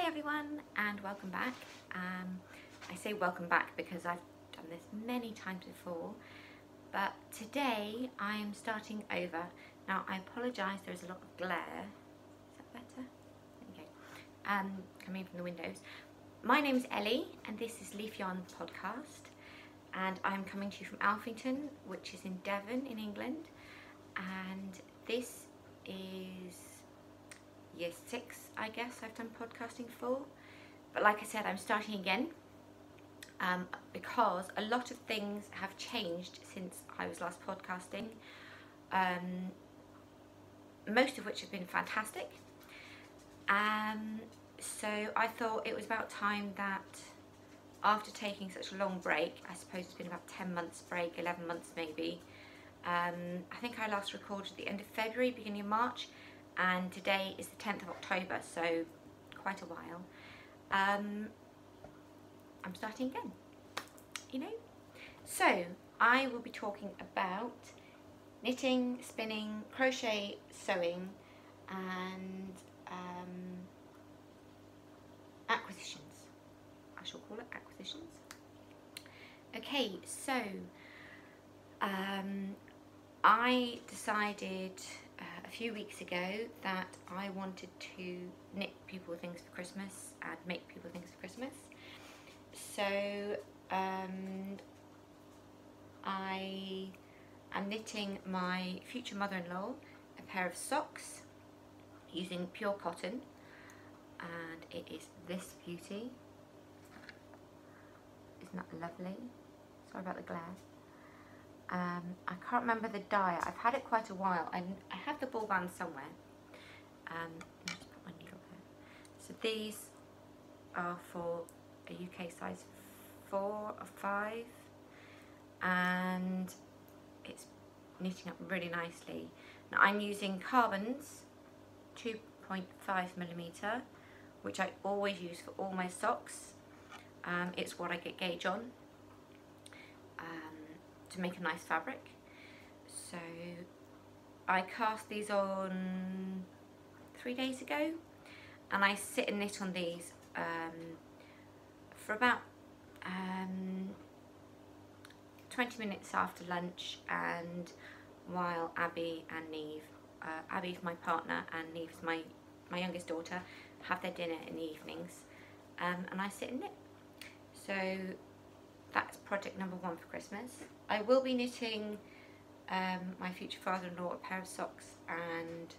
Hi everyone and welcome back. I say welcome back because I've done this many times before, but today I am starting over. Now I apologise, there's a lot of glare. Is that better? There you go. Coming from the windows. My name's Ellie and this is Leaf Yarn Podcast, and I'm coming to you from Alphington, which is in Devon in England, and this is year 6, I guess, I've done podcasting for. But like I said, I'm starting again because a lot of things have changed since I was last podcasting, most of which have been fantastic. So I thought it was about time that after taking such a long break, I suppose it's been about 10 months break, 11 months maybe, I think I last recorded at the end of February, beginning of March, and today is the 10th of October, so quite a while. I'm starting again, you know. So I will be talking about knitting, spinning, crochet, sewing, and acquisitions. I shall call it acquisitions. Okay, so I decided a few weeks ago that I wanted to knit people things for Christmas and make people things for Christmas. So I am knitting my future mother-in-law a pair of socks using pure cotton, and it is this beauty. Isn't that lovely? Sorry about the glare. I can't remember the dye. I've had it quite a while. I have the ball band somewhere. Let me just put my needle there. So these are for a UK size 4 or 5, and it's knitting up really nicely. Now I'm using Carbon's 2.5mm, which I always use for all my socks. It's what I get gauge on. To make a nice fabric. So I cast these on 3 days ago, and I sit and knit on these for about 20 minutes after lunch, and while Abby and Neve, Abby's my partner and Neve's my youngest daughter, have their dinner in the evenings, and I sit and knit. So that's project number 1 for Christmas. I will be knitting my future father-in-law a pair of socks and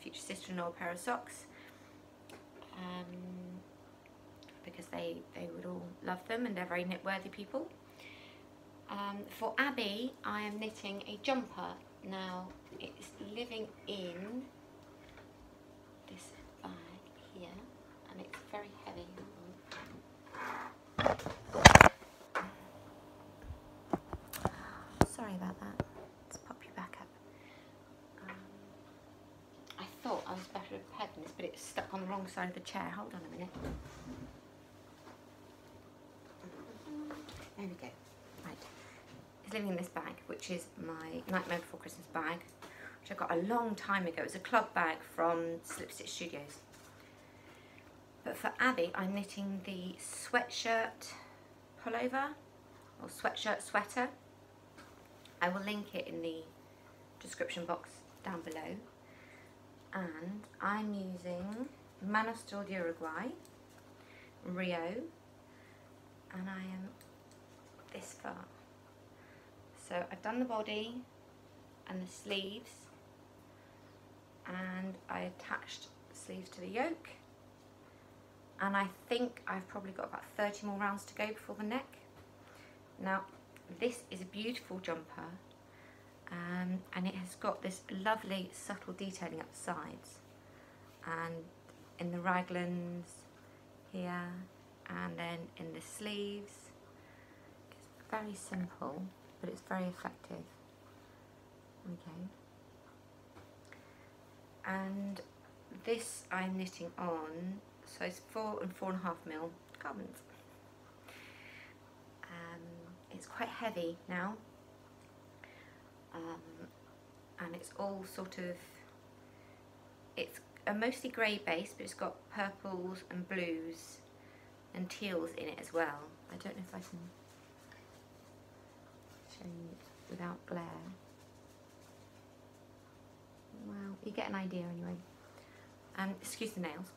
future sister-in-law a pair of socks, because they would all love them and they're very knit-worthy people. For Abby, I am knitting a jumper. Now, it's living in this bag here, and it's very heavy. Sorry about that. Let's pop you back up. I thought I was better at pegging this, but it's stuck on the wrong side of the chair. Hold on a minute. There we go. Right. It's living in this bag, which is my Nightmare Before Christmas bag, which I got a long time ago. It's a club bag from Slip Stitch Studios. But for Abby, I'm knitting the sweatshirt pullover, or sweatshirt sweater. I will link it in the description box down below. And I'm using Manos del Uruguay, Rio, and I am this far. So I've done the body and the sleeves, and I attached the sleeves to the yoke, and I think I've probably got about 30 more rounds to go before the neck. Now, this is a beautiful jumper, and it has got this lovely subtle detailing up the sides and in the raglans here, and then in the sleeves. It's very simple, but it's very effective. Okay. And this I'm knitting on size 4 and 4.5mm Carbons. It's quite heavy now, and it's all sort of, it's a mostly grey base, but it's got purples and blues and teals in it as well. I don't know if I can show you without glare. Well, you get an idea anyway. Excuse the nails.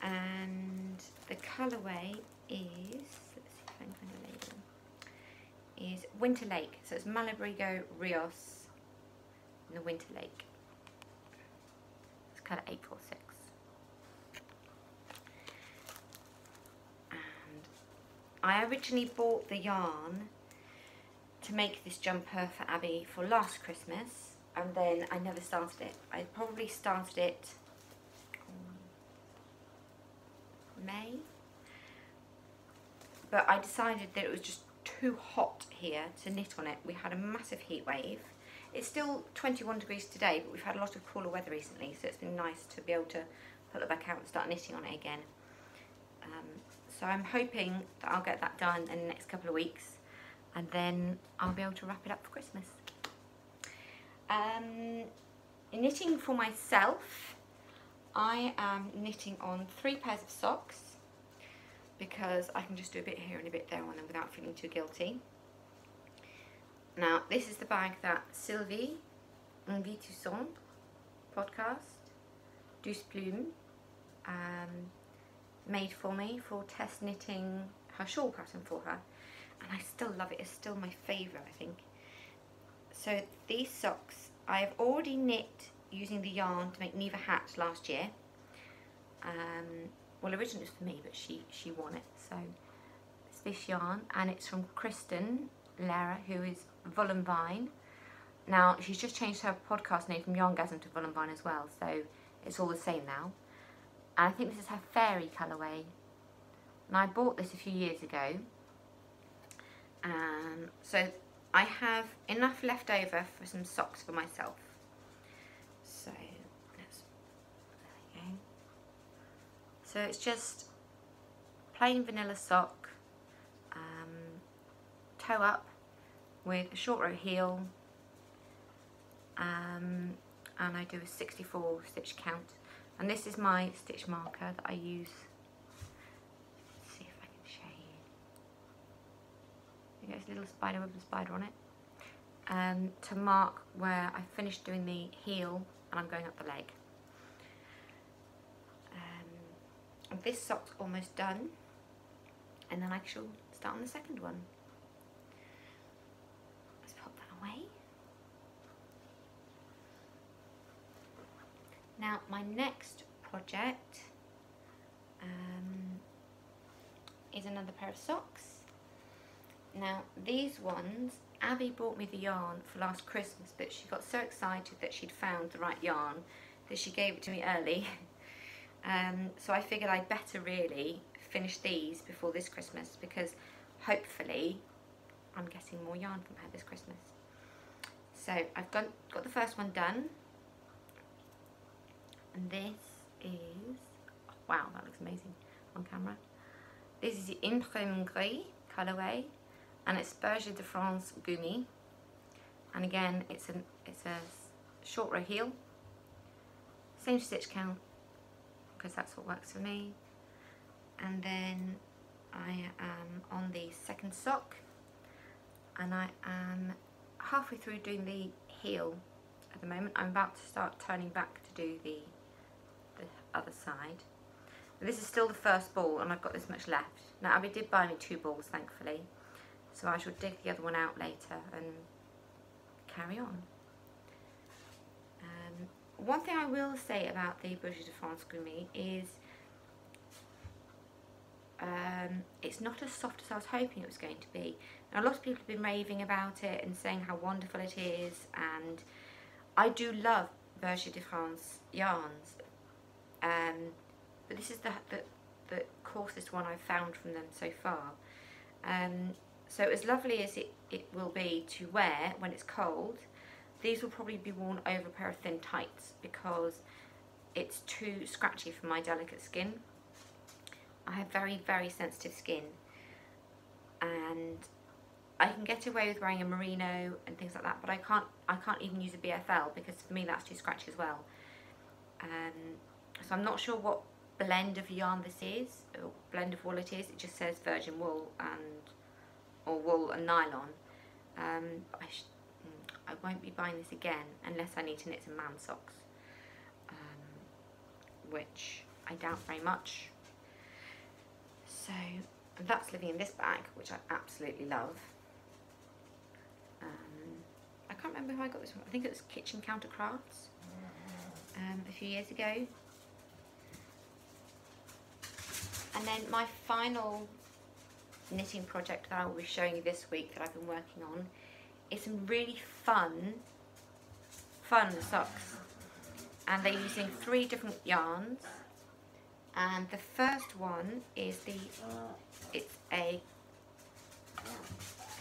And the colourway is, let's see if I can find a label, is Winter Lake. So it's Malabrigo, Rios, and the Winter Lake. It's colour 846. And I originally bought the yarn to make this jumper for Abby for last Christmas, and then I never started it. I probably started it May, but I decided that it was just too hot here to knit on it. We had a massive heat wave. It's still 21 degrees today, but we've had a lot of cooler weather recently, so it's been nice to be able to pull it back out and start knitting on it again. So I'm hoping that I'll get that done in the next couple of weeks, and then I'll be able to wrap it up for Christmas. Knitting for myself, I am knitting on 3 pairs of socks because I can just do a bit here and a bit there on them without feeling too guilty. Now, this is the bag that Sylvie, Envie Toussaint podcast, Douce Plume, made for me for test knitting her shawl pattern for her. And I still love it. It's still my favourite, I think. So these socks, I have already knit using the yarn to make Neva hat last year. Well, originally it was for me, but she won it. So it's this yarn, and it's from Kristen Lara, who is Volumvine. Now, she's just changed her podcast name from Yarngasm to Volumvine as well, so it's all the same now. And I think this is her fairy colourway. And I bought this a few years ago. So I have enough left over for some socks for myself. So there we go. So it's just plain vanilla sock, toe up with a short row heel, and I do a 64 stitch count. And this is my stitch marker that I use. Let's see if I can show you. There's a little spider with a spider on it, to mark where I finished doing the heel and I'm going up the leg. And this sock's almost done, and then I shall start on the second one. Let's pop that away. Now, my next project is another pair of socks. Now, these ones, Abby bought me the yarn for last Christmas, but she got so excited that she'd found the right yarn that she gave it to me early. So I figured I'd better really finish these before this Christmas, because hopefully I'm getting more yarn from her this Christmas. So I've got the first one done. And this is, oh, wow, that looks amazing on camera. This is the Imprime Gris colourway, and it's Berger de France Gumi. And again, it's a short row heel, same stitch count, because that's what works for me. And then I am on the second sock, and I am halfway through doing the heel at the moment. I'm about to start turning back to do the other side. This is still the first ball, and I've got this much left. Now, Abby did buy me 2 balls, thankfully, so I shall dig the other one out later and carry on. One thing I will say about the Berger de France Gumi is it's not as soft as I was hoping it was going to be. Now, a lot of people have been raving about it and saying how wonderful it is, and I do love Berger de France yarns, but this is the coarsest one I've found from them so far. So as lovely as it will be to wear when it's cold, these will probably be worn over a pair of thin tights because it's too scratchy for my delicate skin. I have very, very sensitive skin, and I can get away with wearing a merino and things like that, but I can't even use a BFL because for me that's too scratchy as well. So I'm not sure what blend of yarn this is, or blend of wool it is. It just says virgin wool or wool and nylon. I won't be buying this again unless I need to knit some man socks, which I doubt very much. So that's living in this bag, which I absolutely love. I can't remember who I got this from. I think it was Kitchen Countercrafts a few years ago. And then my final knitting project that I will be showing you this week that I've been working on is some really fun socks. And they're using 3 different yarns. And the first one is it's a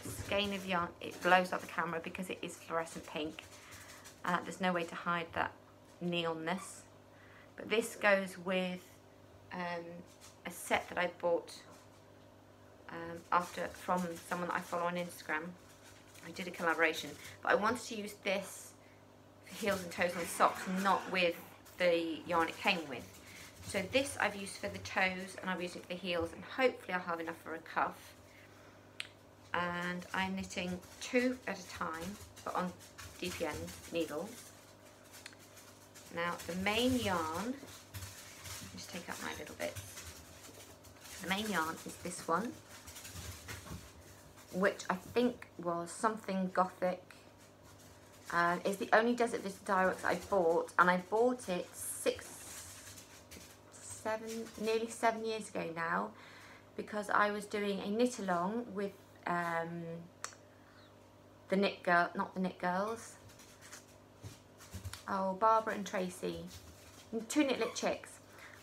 skein of yarn. It blows up the camera because it is fluorescent pink. There's no way to hide that neonness. But this goes with a set that I bought from someone that I follow on Instagram. I did a collaboration, but I wanted to use this for heels and toes on socks, not with the yarn it came with. So this I've used for the toes and I've used it for the heels, and hopefully I'll have enough for a cuff. And I'm knitting 2 at a time, but on DPN needles. Now the main yarn, just take out my little bits. The main yarn is this one, which I think was something Gothic. It's the only Desert Visit Dyeworks I bought, and I bought it nearly 7 years ago now, because I was doing a knit along with not the Knit Girls. Oh, Barbara and Tracy, 2 Knit Lit Chicks.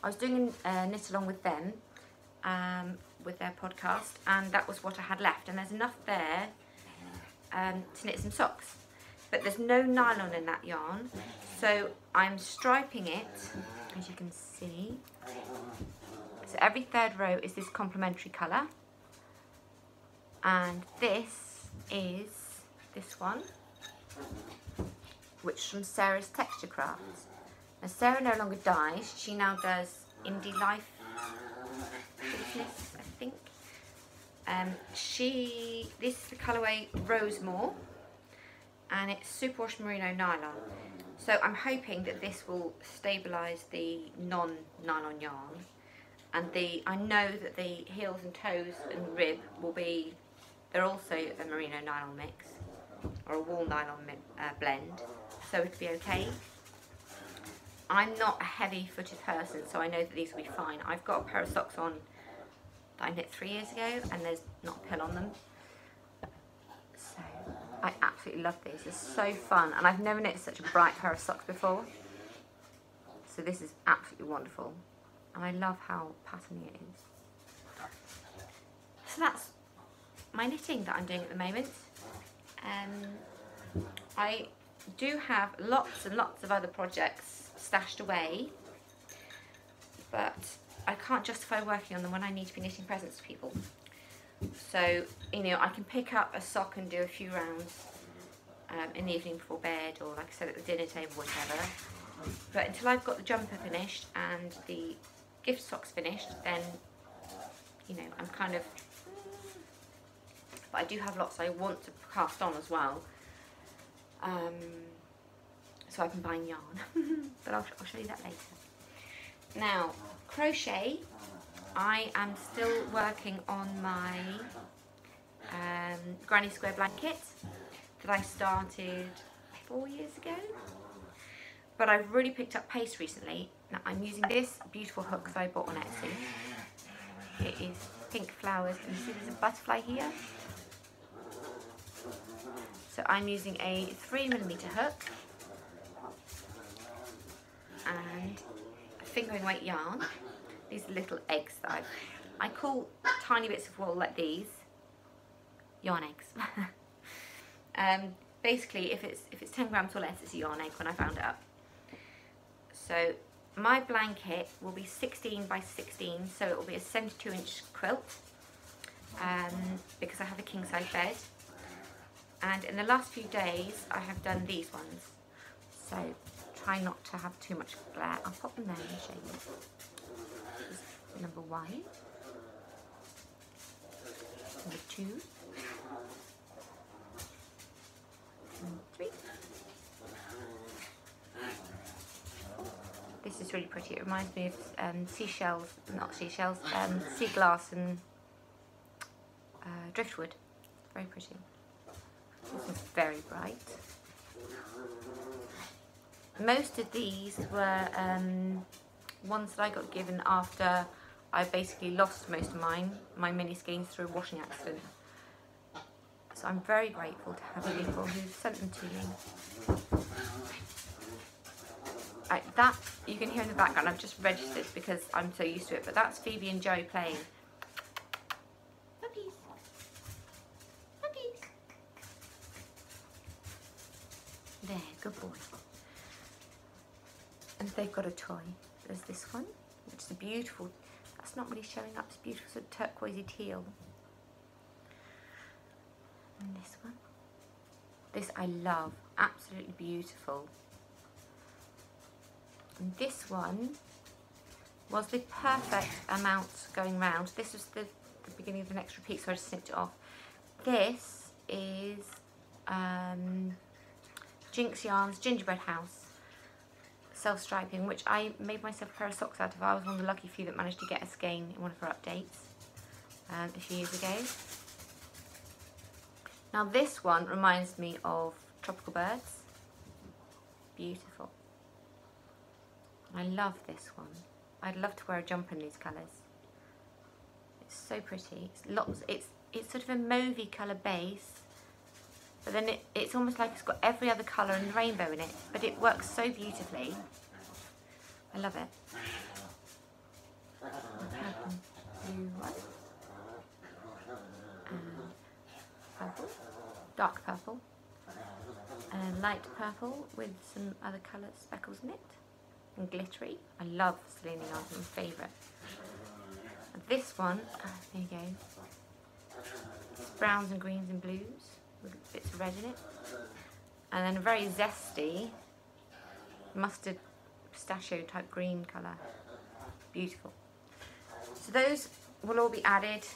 I was doing a knit along with them, with their podcast, and that was what I had left. And there's enough there to knit some socks, but there's no nylon in that yarn, so I'm striping it, as you can see. So every 3rd row is this complementary colour, and this is this one, which is from Sarah's Texture Crafts. Now Sarah no longer dyes, she now does Indie Life business, I think. This is the colourway Rosemore, and it's superwash merino nylon. So I'm hoping that this will stabilise the non-nylon yarn, and I know that the heels and toes and rib will be, they're also a merino nylon mix, or a wool nylon blend, so it'll be okay. I'm not a heavy-footed person, so I know that these will be fine. I've got a pair of socks on that I knit 3 years ago, and there's not a pill on them. So I absolutely love these. They're so fun, and I've never knit such a bright pair of socks before. So this is absolutely wonderful, and I love how patterny it is. So that's my knitting that I'm doing at the moment. I do have lots and lots of other projects stashed away, but I can't justify working on them when I need to be knitting presents for people. So, you know, I can pick up a sock and do a few rounds in the evening before bed, or like I said, at the dinner table, whatever. But until I've got the jumper finished and the gift socks finished, then, you know, I'm kind of... But I do have lots I want to cast on as well. So I've been buying yarn, but I'll show you that later. Now, crochet, I am still working on my granny square blanket that I started 4 years ago, but I've really picked up pace recently. Now I'm using this beautiful hook that I bought on Etsy. It is pink flowers, and you see there's a butterfly here. So I'm using a 3mm hook and a fingering weight yarn. These are little eggs that I call tiny bits of wool like these yarn eggs. Basically, if it's 10 grams or less, it's a yarn egg when I found it up. So my blanket will be 16 by 16, so it will be a 72-inch quilt, because I have a king size bed. And in the last few days, I have done these ones. So try not to have too much glare. I'll pop them there and show you. This is number 1. Number 2. Number 3. This is really pretty. It reminds me of seashells, not seashells, sea glass and driftwood. Very pretty. This is very bright. Most of these were ones that I got given after I basically lost most of my mini skeins through a washing accident. So I'm very grateful to have people who sent them to me. That you can hear in the background, I've just registered because I'm so used to it, but that's Phoebe and Joe playing. Puppies. Puppies. There, good boy. And they've got a toy. There's this one, which is a beautiful, that's not really showing up, it's beautiful sort of turquoisey teal. And this one. This I love, absolutely beautiful. And this one was the perfect amount going round. This was the beginning of the next repeat, so I just snipped it off. This is Jinx Yarn's Gingerbread House self-striping, which I made myself a pair of socks out of. I was one of the lucky few that managed to get a skein in one of her updates a few years ago. Now this one reminds me of Tropical Birds. Beautiful. I love this one. I'd love to wear a jumper in these colours. It's so pretty. It's sort of a mauvey colour base, but then it's almost like it's got every other colour in the rainbow in it, but it works so beautifully. I love it. Blue one. Purple. Dark purple. And light purple with some other colour speckles in it. And glittery. I love Selena Yarns, my favourite. And this one, there you go. It's browns and greens and blues with bits of red in it. And then a very zesty mustard pistachio type green colour. Beautiful. So those will all be added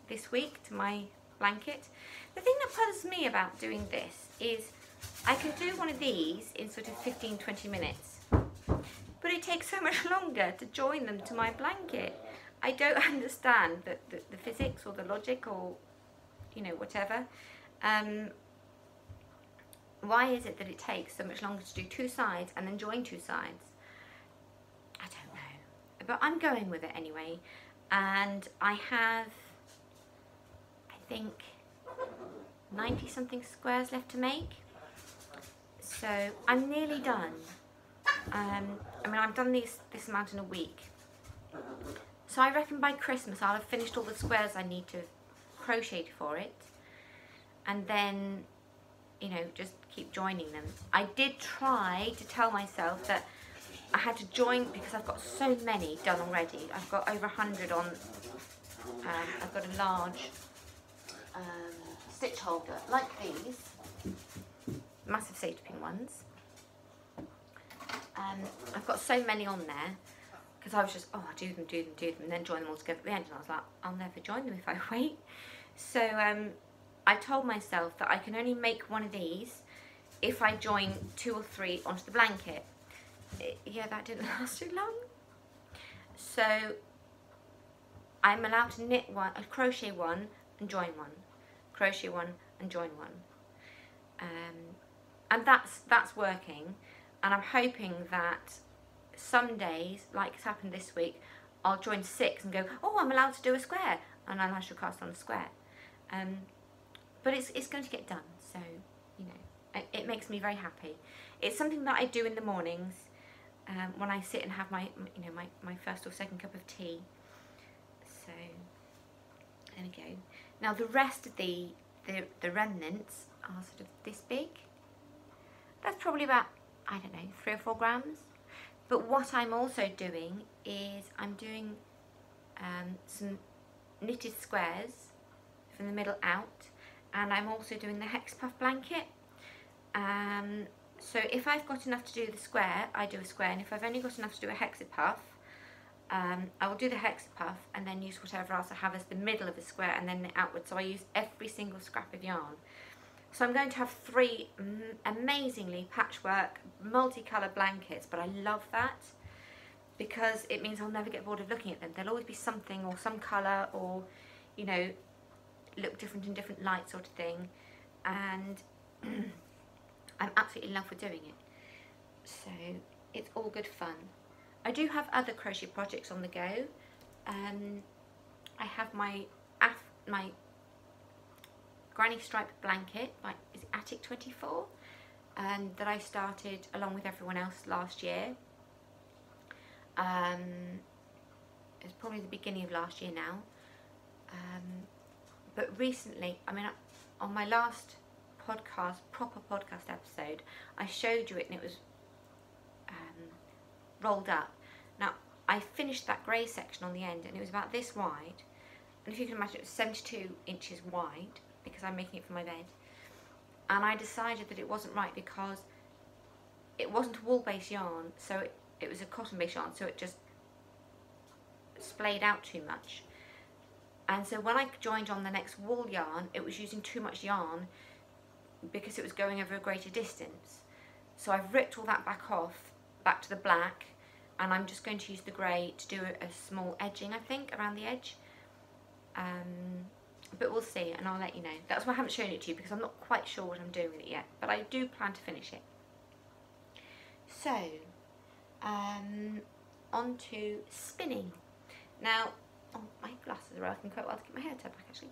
this week to my blanket. The thing that bothers me about doing this is I could do one of these in sort of 15-20 minutes. But it takes so much longer to join them to my blanket. I don't understand the physics or the logic or, you know, whatever. Why is it that it takes so much longer to do 2 sides and then join 2 sides? I don't know. But I'm going with it anyway. And I have, I think, 90 something squares left to make. So I'm nearly done. I mean, I've done this amount in a week. So I reckon by Christmas I'll have finished all the squares I need to crochet for it. And then, you know, just keep joining them. I did try to tell myself that I had to join because I've got so many done already. I've got over 100 on, I've got a large stitch holder like these, massive safety pin ones. I've got so many on there because I was just, oh, do them, and then join them all together at the end. And I was like, I'll never join them if I wait. So I told myself that I can only make one of these if I join 2 or 3 onto the blanket. Yeah, that didn't last too long. So I'm allowed to knit one, crochet one, and join one, crochet one, and join one. And that's working. And I'm hoping that some days, like it's happened this week, I'll join 6 and go, oh, I'm allowed to do a square, and I shall cast on a square. But it's going to get done, so, you know, it makes me very happy. It's something that I do in the mornings when I sit and have my, you know, my first or second cup of tea. So, there we go. Now the rest of the remnants are sort of this big. That's probably about, I don't know, 3 or 4 grams. But what I'm also doing is I'm doing some knitted squares from the middle out, and I'm also doing the hex puff blanket. So if I've got enough to do the square, I do a square, and if I've only got enough to do a hexapuff, I will do the hexapuff and then use whatever else I have as the middle of the square and then the outward. So I use every single scrap of yarn. So I'm going to have 3 amazingly patchwork, multicolour blankets, but I love that because it means I'll never get bored of looking at them. There'll always be something or some colour or, you know, look different in different lights sort of thing. And I'm absolutely in love with doing it. So it's all good fun. I do have other crochet projects on the go. I have my granny striped blanket by Attic 24 that I started along with everyone else last year. It's probably the beginning of last year now. But recently, I mean, on my last podcast, proper podcast episode, I showed you it and it was rolled up. Now, I finished that grey section on the end and it was about this wide. And if you can imagine, it was 72 inches wide because I'm making it for my bed. And I decided that it wasn't right because it wasn't a wool-based yarn, so it was a cotton-based yarn, so it just splayed out too much. And so when I joined on the next wool yarn, it was using too much yarn because it was going over a greater distance. So I've ripped all that back off, back to the black, and I'm just going to use the grey to do a small edging, I think, around the edge. But we'll see, and I'll let you know. That's why I haven't shown it to you, because I'm not quite sure what I'm doing with it yet, but I do plan to finish it. So, on to spinning. Now, oh, my glasses are working quite well to get my hair tied back, actually.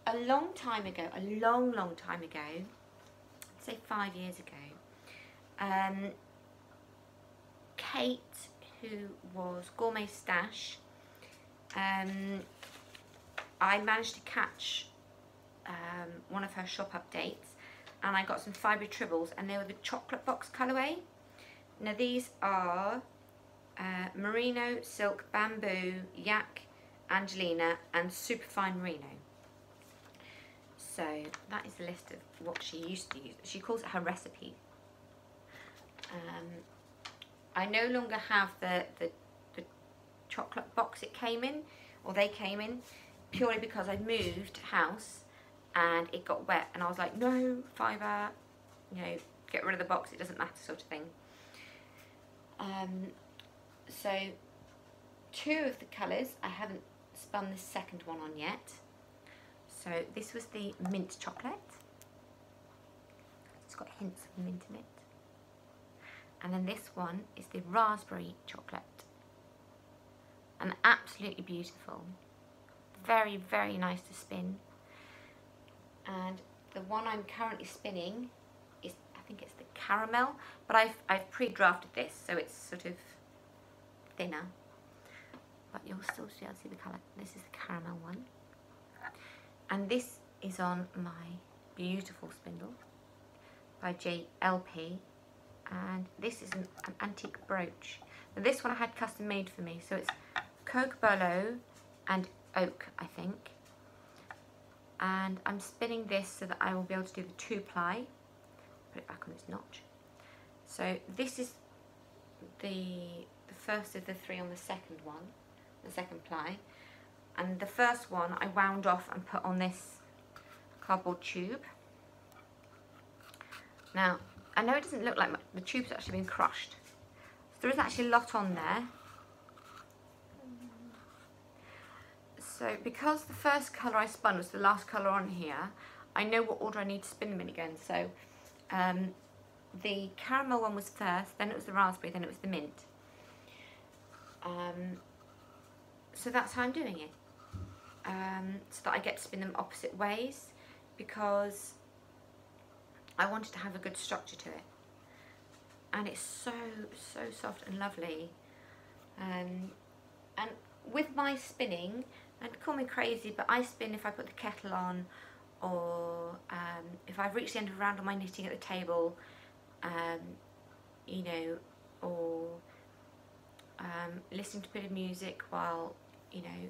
A long time ago, a long time ago, I'd say 5 years ago, Kate, who was Gourmet Stash, I managed to catch one of her shop updates, and I got some fibre tribbles, and they were the chocolate box colourway. Now these are merino, silk, bamboo, yak, Angelina, and superfine merino. So that is the list of what she used to use. She calls it her recipe. I no longer have the chocolate box it came in, or they came in, purely because I moved house and it got wet, and I was like, no, fibre, you know, get rid of the box, it doesn't matter, sort of thing. So 2 of the colours I haven't spun the second one on yet. So this was the mint chocolate. It's got hints of mint in it. And then this one is the raspberry chocolate. And absolutely beautiful. Very, very nice to spin. And the one I'm currently spinning is, I think it's the caramel, but I've pre-drafted this, so it's sort of thinner. But you'll still be able to see the colour. This is the caramel one. And this is on my beautiful spindle by JLP. And this is an antique brooch. Now this one I had custom made for me, so it's Coke Bolo and oak, I think. And I'm spinning this so that I will be able to do the 2-ply. Put it back on its notch. So this is the first of the 3 on the second one, the second ply. And the first one I wound off and put on this cardboard tube. Now, I know it doesn't look like the tube's actually been crushed. So there is actually a lot on there. So because the first colour I spun was the last colour on here, I know what order I need to spin them in again. So the caramel one was first, then it was the raspberry, then it was the mint. So that's how I'm doing it. So that I get to spin them opposite ways, because I wanted to have a good structure to it. And it's so soft and lovely. And with my spinning, and call me crazy, but I spin if I put the kettle on, or if I've reached the end of a round on my knitting at the table, you know, or listening to a bit of music while, you know,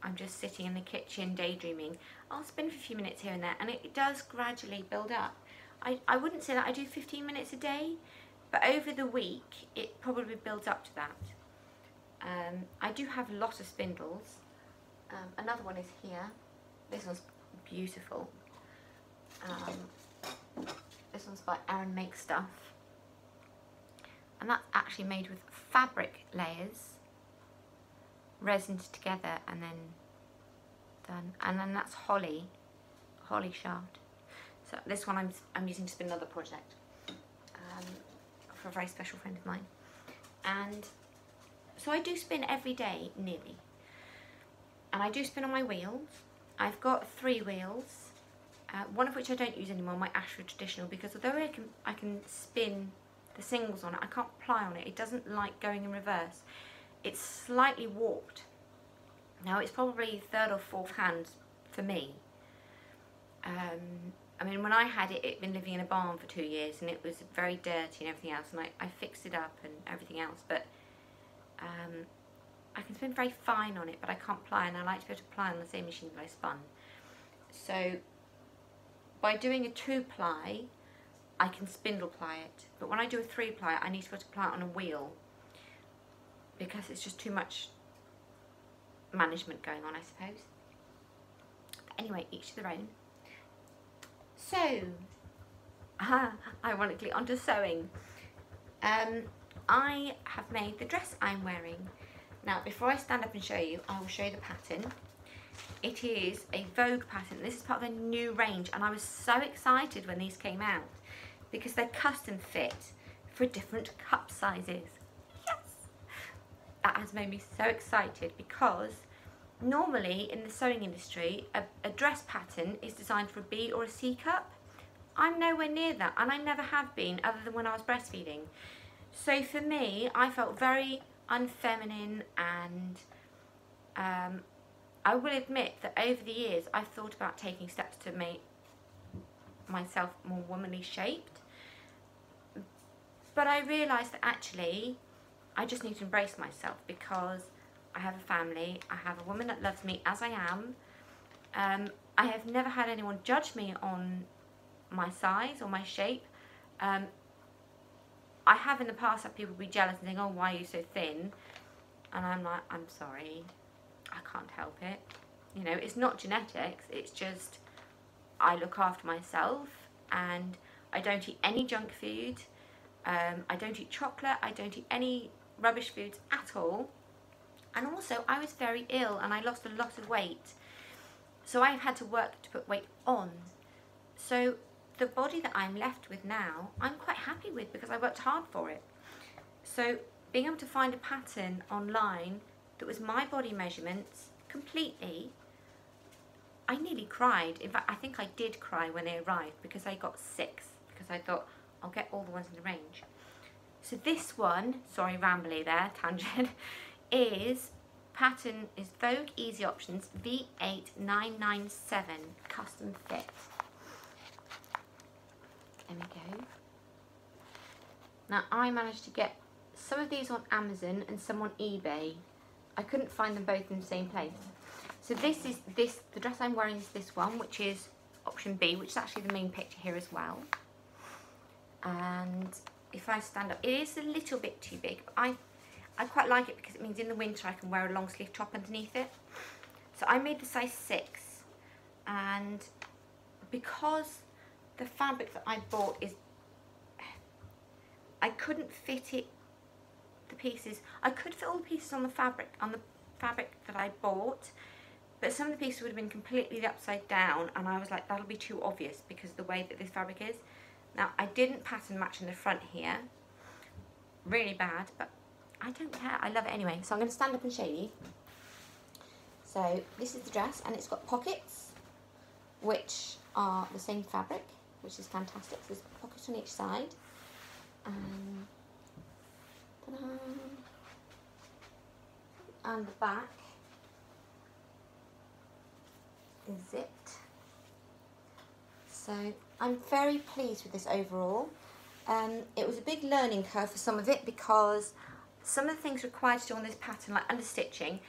I'm just sitting in the kitchen daydreaming. I'll spin for a few minutes here and there, and it does gradually build up. I wouldn't say that I do 15 minutes a day, but over the week it probably builds up to that. I do have a lot of spindles. Another one is here. This one's beautiful. This one's by Aaron Makes Stuff. And that's actually made with fabric layers, resined together and then done. And then that's holly shaft. So this one I'm using to spin another project for a very special friend of mine. And so I do spin every day, nearly. And I do spin on my wheels. I've got 3 wheels, one of which I don't use anymore, my Ashford Traditional, because although I can spin the singles on it, I can't ply on it. It doesn't like going in reverse. It's slightly warped. Now it's probably 3rd or 4th hand for me. I mean, when I had it, it'd been living in a barn for 2 years and it was very dirty and everything else, and I fixed it up and everything else, but I can spin very fine on it, but I can't ply, and I like to be able to ply on the same machine that I spun. So by doing a 2-ply, I can spindle ply it, but when I do a 3-ply, I need to be able to ply it on a wheel because it's just too much management going on, I suppose. But anyway, each to their own. So, ironically, onto sewing. I have made the dress I'm wearing. Now, before I stand up and show you, I will show you the pattern. It is a Vogue pattern. This is part of their new range, and I was so excited when these came out because they're custom fit for different cup sizes. Yes! That has made me so excited because normally in the sewing industry, a dress pattern is designed for a B or a C cup. I'm nowhere near that, and I never have been, other than when I was breastfeeding. So for me, I felt very unfeminine, and I will admit that over the years I've thought about taking steps to make myself more womanly shaped, but I realised that actually I just need to embrace myself because I have a family, I have a woman that loves me as I am. I have never had anyone judge me on my size or my shape. I have in the past had people be jealous and think, oh, why are you so thin? And I'm like, I'm sorry, I can't help it. You know, it's not genetics, it's just I look after myself and I don't eat any junk food. I don't eat chocolate, I don't eat any rubbish foods at all. And also I was very ill and I lost a lot of weight. So I've had to work to put weight on. So the body that I'm left with now, I'm quite happy with because I worked hard for it. So being able to find a pattern online that was my body measurements completely, I nearly cried. In fact, I think I did cry when they arrived because I got 6 because I thought I'll get all the ones in the range. So this one, sorry, rambly there, tangent, pattern is Vogue Easy Options V8997 Custom Fit. There we go. Now I managed to get some of these on Amazon and some on eBay. I couldn't find them both in the same place. So the dress I'm wearing is this one, which is option B, which is actually the main picture here as well. And if I stand up, it is a little bit too big, but I quite like it because it means in the winter I can wear a long sleeve top underneath it. So I made the size 6, and because the fabric that I bought is, I couldn't fit it, the pieces, I could fit all the pieces on the fabric that I bought, but some of the pieces would have been completely upside down, and I was like, that'll be too obvious because of the way that this fabric is. Now I didn't pattern match in the front here, really bad, but I don't care, I love it anyway. So I'm going to stand up and show you. So this is the dress, and it's got pockets which are the same fabric, which is fantastic. So there's a pocket on each side. And the back is zipped. So I'm very pleased with this overall. It was a big learning curve for some of it because some of the things required to do on this pattern, like under stitching,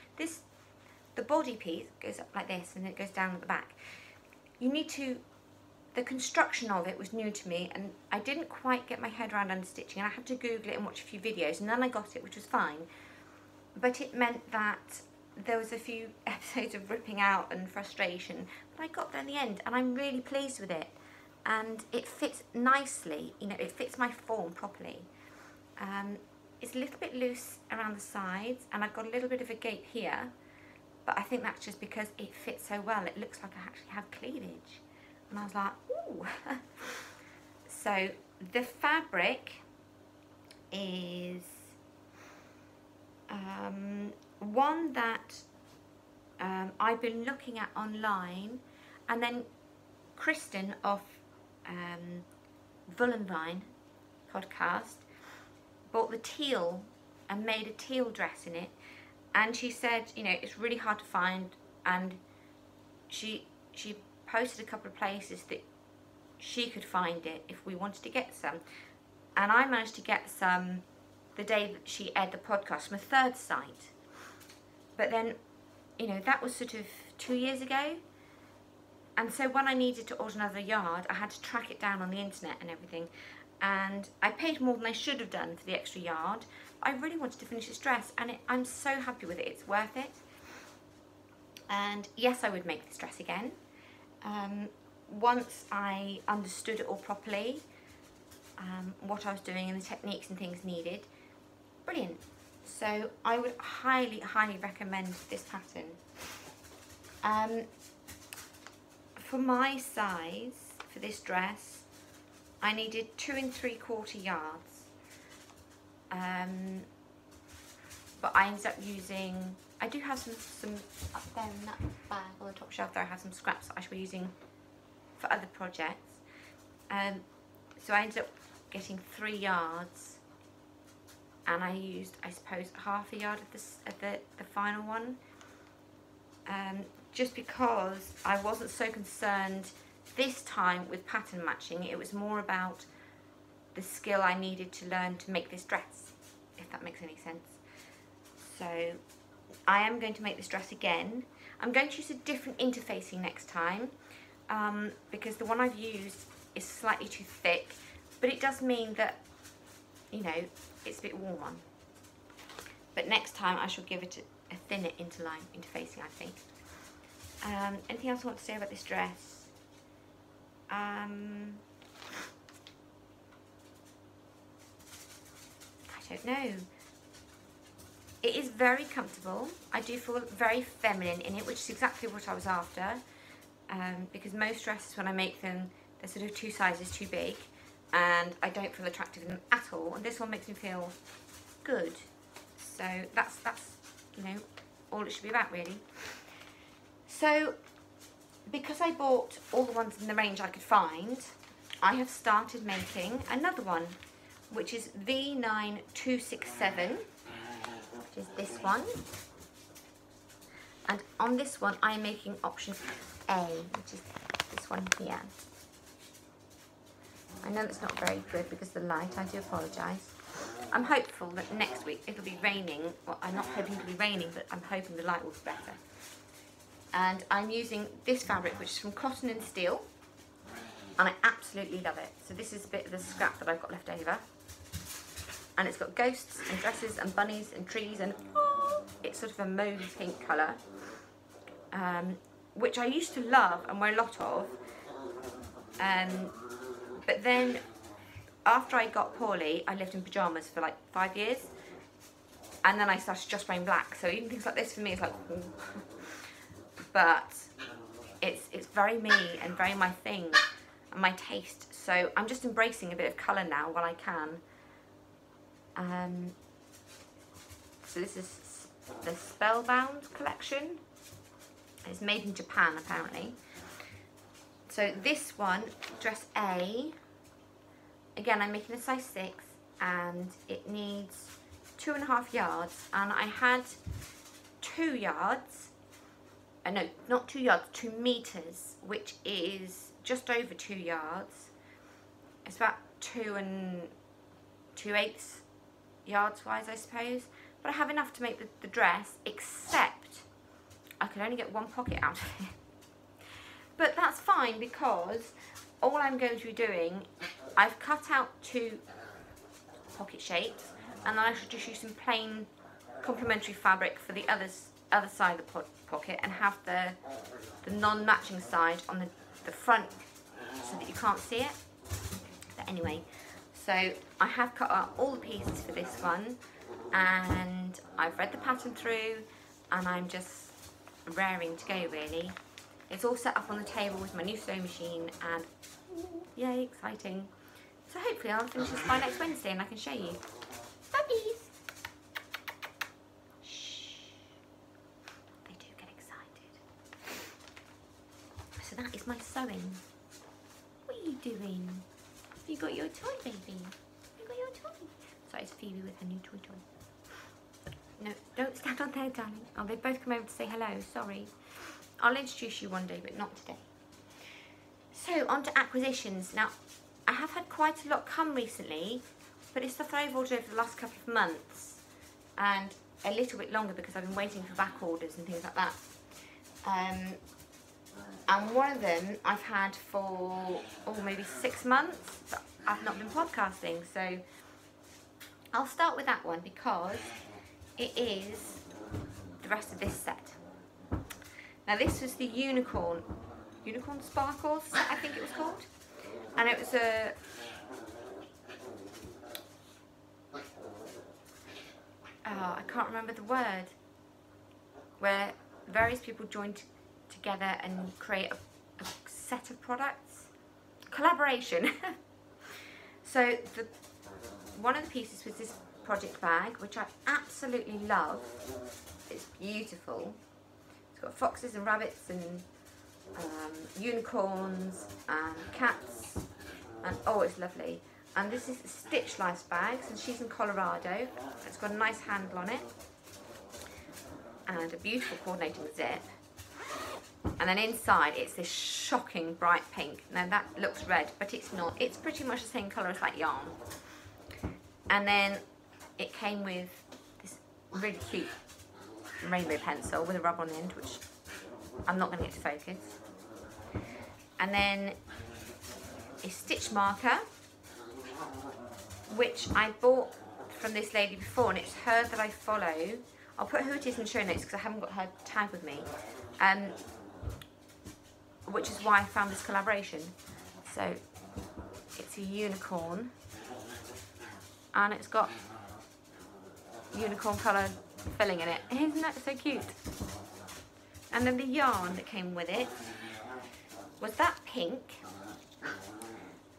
the body piece goes up like this and it goes down at the back. You need to the construction of it was new to me, and I didn't quite get my head around understitching, and I had to Google it and watch a few videos, and then I got it, which was fine. But it meant that there was a few episodes of ripping out and frustration, but I got there in the end, and I'm really pleased with it. And it fits nicely, you know, it fits my form properly. It's a little bit loose around the sides, and I've got a little bit of a gape here, but I think that's just because it fits so well. It looks like I actually have cleavage. And I was like, ooh. So the fabric is one that I've been looking at online, and then Kristen of Vullenvine podcast bought the teal and made a teal dress in it, and she said, you know, it's really hard to find, and she posted a couple of places that she could find it if we wanted to get some, and I managed to get some the day that she aired the podcast from a third site. But then, you know, that was sort of 2 years ago, and so when I needed to order another yard, I had to track it down on the internet and everything, and I paid more than I should have done for the extra yard. I really wanted to finish this dress, and I'm so happy with it. It's worth it. And yes, I would make this dress again. Once I understood it all properly, what I was doing and the techniques and things needed. Brilliant. So I would highly, highly recommend this pattern. For my size, for this dress, I needed 2 3/4 yards. But I ended up using, I do have some up there in that bag on the top shelf there. I have some scraps that I should be using for other projects. So I ended up getting 3 yards, and I used, I suppose, half a yard of the final one. Just because I wasn't so concerned this time with pattern matching. It was more about the skill I needed to learn to make this dress, if that makes any sense. So I am going to make this dress again. I'm going to use a different interfacing next time, because the one I've used is slightly too thick, but it does mean that, you know, it's a bit warm on. But next time I shall give it a thinner interline interfacing, I think. Anything else I want to say about this dress? I don't know. It is very comfortable. I do feel very feminine in it, which is exactly what I was after. Because most dresses, when I make them, they're sort of 2 sizes too big, and I don't feel attractive in them at all. And this one makes me feel good. So that's you know, all it should be about, really. So because I bought all the ones in the range I could find, I have started making another one, which is V9267, which is this one. And on this one, I'm making option A, which is this one here. I know that's not very good because of the light, I do apologise. I'm hopeful that next week it'll be raining. Well, I'm not hoping it'll be raining, but I'm hoping the light will be better. And I'm using this fabric, which is from Cotton and Steel, and I absolutely love it. So this is a bit of the scrap that I've got left over, and it's got ghosts and dresses and bunnies and trees, and oh, it's sort of a mauvey pink colour, which I used to love and wear a lot of, but then after I got poorly, I lived in pyjamas for like 5 years, and then I started just wearing black, so even things like this for me is like but it's very me and very my thing and my taste, so I'm just embracing a bit of colour now while I can. So this is the Spellbound collection. It's made in Japan apparently. So this one, dress A, again I'm making a size 6, and it needs 2.5 yards, and I had 2 yards. No, not 2 yards, 2 meters, which is just over 2 yards. It's about 2 2/8 yards wise, I suppose. But I have enough to make the dress, except I could only get 1 pocket out of it. But that's fine, because all I'm going to be doing, I've cut out 2 pocket shapes, and then I should just use some plain complementary fabric for the other side of the pocket, and have the non-matching side on the front so that you can't see it. But anyway, so I have cut out all the pieces for this one, and I've read the pattern through, and I'm just raring to go really. It's all set up on the table with my new sewing machine, and yay, exciting. So hopefully I'll finish this by next Wednesday and I can show you. Puppies! Shh. They do get excited. So that is my sewing. What are you doing? Have you got your toy, baby? You got your toy? Sorry, it's Phoebe with her new toy. No, don't stand on there, darling. Oh, they both come over to say hello. Sorry. I'll introduce you one day, but not today. So, on to acquisitions. Now, I have had quite a lot come recently, but it's stuff that I've ordered over the last couple of months, and a little bit longer because I've been waiting for back orders and things like that. And one of them I've had for, maybe 6 months, but I've not been podcasting, so I'll start with that one because it is the rest of this set. Now this was the Unicorn Sparkles set, I think it was called. And it was a... oh, I can't remember the word. Where various people joined together and create a set of products. Collaboration. So one of the pieces was this project bag, which I absolutely love. It's beautiful. It's got foxes and rabbits and unicorns and cats, and oh, it's lovely. And this is Stitch Life's bags, and she's in Colorado. It's got a nice handle on it and a beautiful coordinating zip. And then inside it's this shocking bright pink. Now that looks red, but it's not. It's pretty much the same colour as that yarn. And then it came with this really cute rainbow pencil with a rub on the end, which I'm not going to get to focus. And then a stitch marker, which I bought from this lady before, and it's her that I follow. I'll put who it is in the show notes because I haven't got her tag with me, which is why I found this collaboration. So it's a unicorn, and it's got unicorn colour filling in it. Isn't that so cute? And then the yarn that came with it was that pink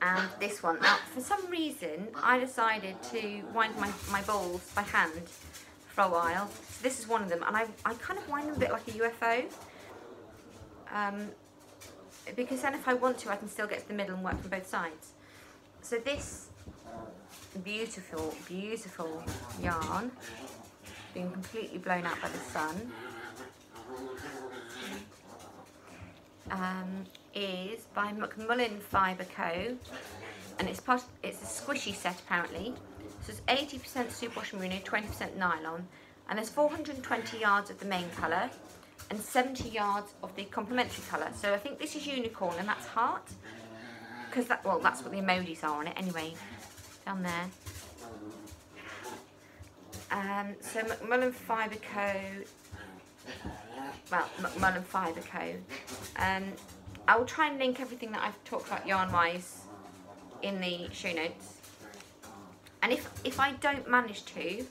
and this one. Now, for some reason, I decided to wind my balls by hand for a while. So this is one of them, and I kind of wind them a bit like a UFO. Because then if I want to, I can still get to the middle and work from both sides. So this beautiful, beautiful yarn, being completely blown out by the sun, is by Macmullen Fibre Co. And it's a squishy set apparently. So it's 80% superwash merino, 20% nylon, and there's 420 yards of the main colour and 70 yards of the complementary colour. So I think this is unicorn and that's heart, because that's what the emojis are on it anyway, down there. So Macmullen Fibre Co. Well, Macmullen Fibre Co. I will try and link everything that I've talked about yarn-wise in the show notes. And if I don't manage to,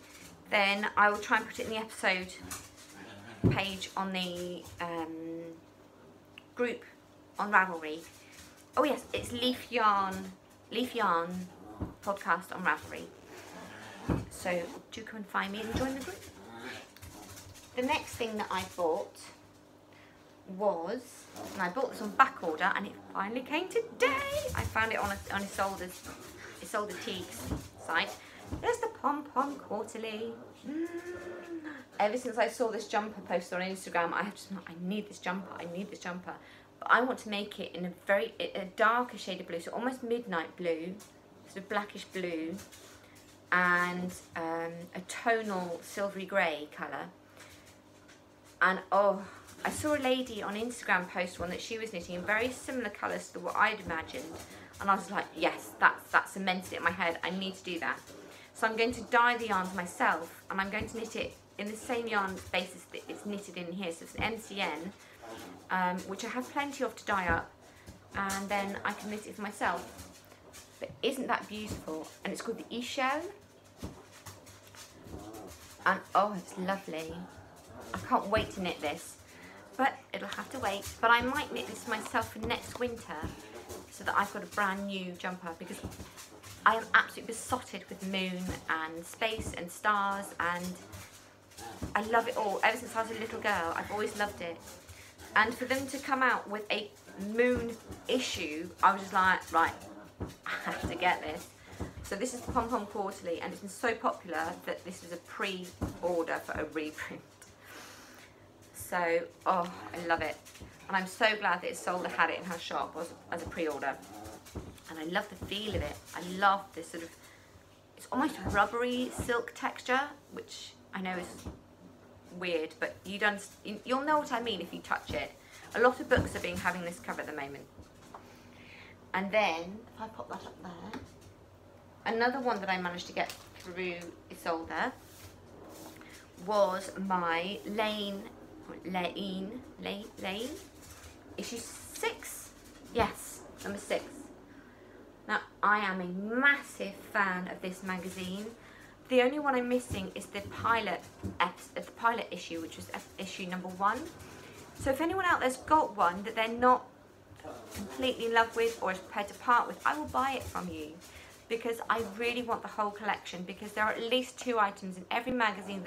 then I will try and put it in the episode page on the group on Ravelry. Oh yes, it's Leaf Yarn podcast on Ravelry. So do come and find me and join the group. The next thing that I bought was, and I bought this on back order, and it finally came today. I found it on Isolde Teague's site. There's the Pom Pom Quarterly. Ever since I saw this jumper posted on Instagram, I need this jumper. But I want to make it in a darker shade of blue, so almost midnight blue, sort of blackish blue, and a tonal silvery grey colour. And oh, I saw a lady on Instagram post one that she was knitting in very similar colours to what I'd imagined, and I was like, yes, that cemented it in my head. I need to do that. So I'm going to dye the yarns myself, and I'm going to knit it in the same yarn basis that it's knitted in here. So it's an MCN, which I have plenty of to dye up, and then I can knit it for myself. But isn't that beautiful? And it's called the Isho. And oh, it's lovely. I can't wait to knit this, but it'll have to wait. But I might knit this myself for next winter, so that I've got a brand new jumper, because I am absolutely besotted with moon and space and stars, and I love it all. Ever since I was a little girl, I've always loved it. And for them to come out with a moon issue, I was just like, right, I have to get this. So this is Pom Pom Quarterly, and it's been so popular that this was a pre-order for a reprint. So, oh, I love it. And I'm so glad that it's sold. I had it in her shop as a pre-order. And I love the feel of it. I love this sort of, it's almost rubbery silk texture, which I know is weird, but you'll know what I mean if you touch it. A lot of books are having this cover at the moment. And then, if I pop that up there, another one that I managed to get through Isolde was my Lane issue 6. Yes, number 6. Now, I am a massive fan of this magazine. The only one I'm missing is the pilot issue, which was issue number 1. So if anyone out there's got one that they're not completely in love with or is prepared to part with, I will buy it from you, because I really want the whole collection, because there are at least 2 items in every magazine